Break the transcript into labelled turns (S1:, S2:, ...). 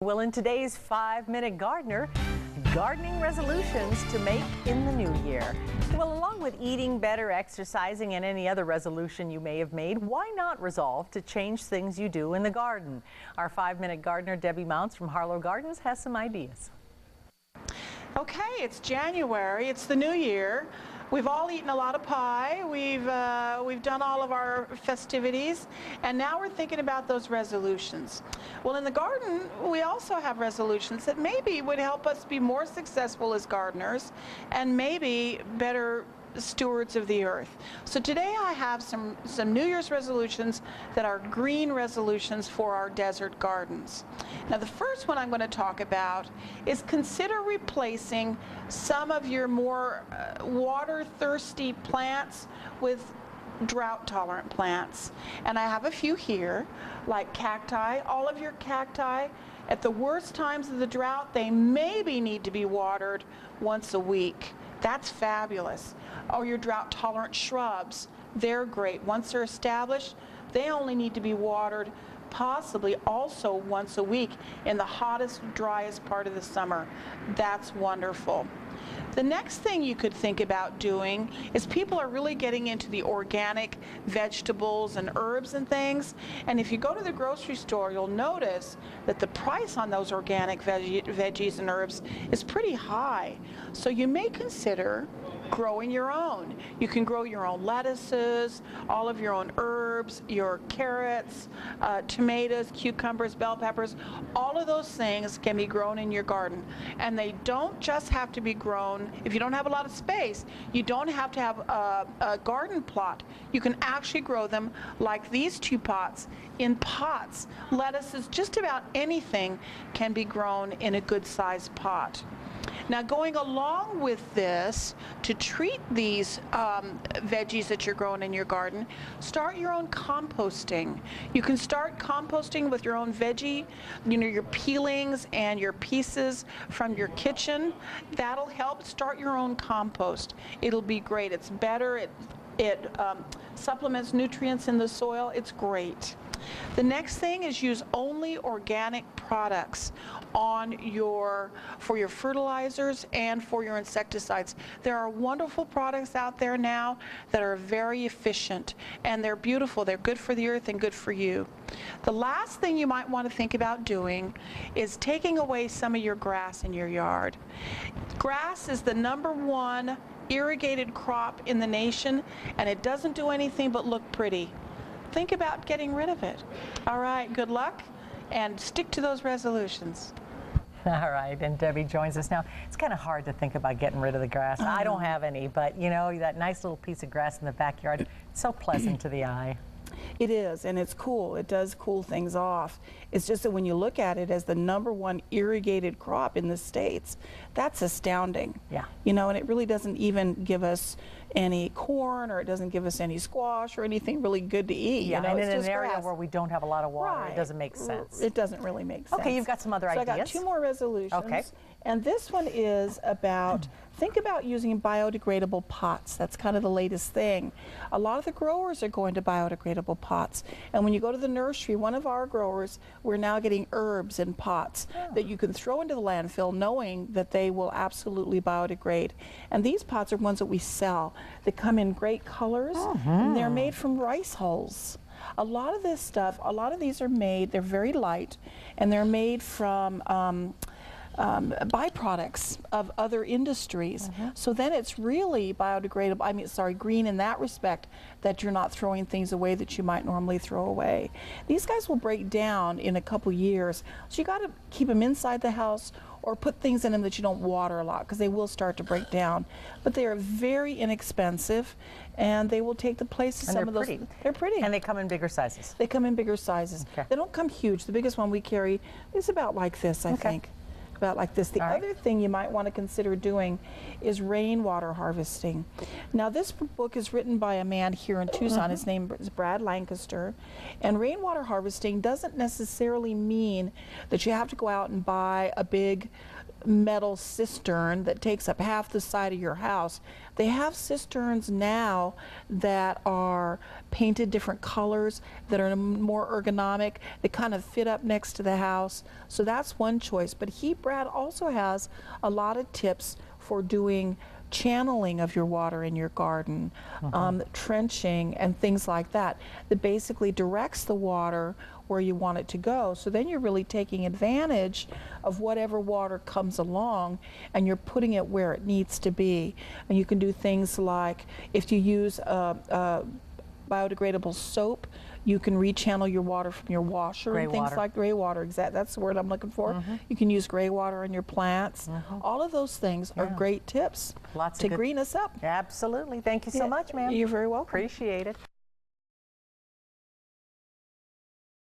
S1: Well, in today's 5-Minute Gardener, gardening resolutions to make in the new year. Well, along with eating better, exercising, and any other resolution you may have made, why not resolve to change things you do in the garden? Our 5-Minute Gardener, Debbie Mounts from Harlow Gardens, has some ideas.
S2: Okay, it's January, it's the new year. We've all eaten a lot of pie, we've done all of our festivities, and now we're thinking about those resolutions. Well, in the garden, we also have resolutions that maybe would help us be more successful as gardeners and maybe better stewards of the earth. So today I have some New Year's resolutions that are green resolutions for our desert gardens. Now the first one I'm going to talk about is consider replacing some of your more water-thirsty plants with drought-tolerant plants. And I have a few here, like cacti. All of your cacti, at the worst times of the drought, they maybe need to be watered once a week. That's fabulous. Or your drought-tolerant shrubs, they're great. Once they're established, they only need to be watered possibly also once a week in the hottest, driest part of the summer. That's wonderful. The next thing you could think about doing is people are really getting into the organic vegetables and herbs and things. And if you go to the grocery store, you'll notice that the price on those organic veggies and herbs is pretty high. So you may consider growing your own. You can grow your own lettuces, all of your own herbs, your carrots, tomatoes, cucumbers, bell peppers. All of those things can be grown in your garden. And they don't just have to be grown, if you don't have a lot of space, you don't have to have a garden plot. You can actually grow them like these two pots in pots. Lettuces, just about anything can be grown in a good sized pot. Now going along with this, to treat these veggies that you're growing in your garden, start your own composting. You can start composting with your own veggie, your peelings and your pieces from your kitchen. That'll help start your own compost. It'll be great. It's better. It supplements nutrients in the soil. It's great. The next thing is use only organic products for your fertilizers and for your insecticides. There are wonderful products out there now that are very efficient, and they're beautiful. They're good for the earth and good for you. The last thing you might want to think about doing is taking away some of your grass in your yard. Grass is the #1 irrigated crop in the nation, and it doesn't do anything but look pretty. Think about getting rid of it. All right, good luck, and stick to those resolutions.
S1: All right, and Debbie joins us now. It's kind of hard to think about getting rid of the grass. I don't have any, but you know, that nice little piece of grass in the backyard, it's so pleasant to the eye.
S2: It is, and it's cool. It does cool things off. It's just that when you look at it as the #1 irrigated crop in the States, that's astounding.
S1: Yeah.
S2: You know, and it really doesn't even give us any corn, or it doesn't give us any squash or anything really good to eat.
S1: Yeah,
S2: you know,
S1: and
S2: it's
S1: in
S2: just
S1: an area
S2: grass.
S1: where we don't have a lot of water,
S2: Right.
S1: it doesn't make sense.
S2: It doesn't really make sense.
S1: Okay, you've got some other ideas.
S2: I got 2 more resolutions.
S1: Okay.
S2: And this one is about, think about using biodegradable pots. That's kind of the latest thing. A lot of the growers are going to biodegradable pots. And when you go to the nursery, one of our growers, we're now getting herbs in pots that you can throw into the landfill knowing that they will absolutely biodegrade. And these pots are ones that we sell. They come in great colors, and they're made from rice hulls. A lot of this stuff, a lot of these are made, they're very light, and they're made from byproducts of other industries. So then it's really biodegradable, I mean, sorry, green in that respect, that you're not throwing things away that you might normally throw away. These guys will break down in a couple years, so you got to keep them inside the house or put things in them that you don't water a lot, because they will start to break down. But they are very inexpensive, and they will take the place of some of those. They're pretty.
S1: And they come in bigger sizes.
S2: They come in bigger sizes.
S1: Okay.
S2: They don't come huge. The biggest one we carry is about like this, I think. About like this. The other thing you might want to consider doing is rainwater harvesting. Now this book is written by a man here in Tucson. His name is Brad Lancaster. And rainwater harvesting doesn't necessarily mean that you have to go out and buy a big metal cistern that takes up half the side of your house. They have cisterns now that are painted different colors, that are more ergonomic, that kind of fit up next to the house. So that's one choice. But Heatbrad also has a lot of tips for doing channeling of your water in your garden, trenching and things like that, that basically directs the water where you want it to go. So then you're really taking advantage of whatever water comes along and you're putting it where it needs to be. And you can do things like, if you use biodegradable soap, you can rechannel your water from your washer
S1: Gray
S2: and things
S1: water.
S2: like gray water. That's the word I'm looking for. You can use gray water in your plants. All of those things are great tips
S1: Lots
S2: to
S1: of good.
S2: green us up.
S1: Absolutely. Thank you so much, ma'am.
S2: You're very welcome.
S1: Appreciate it.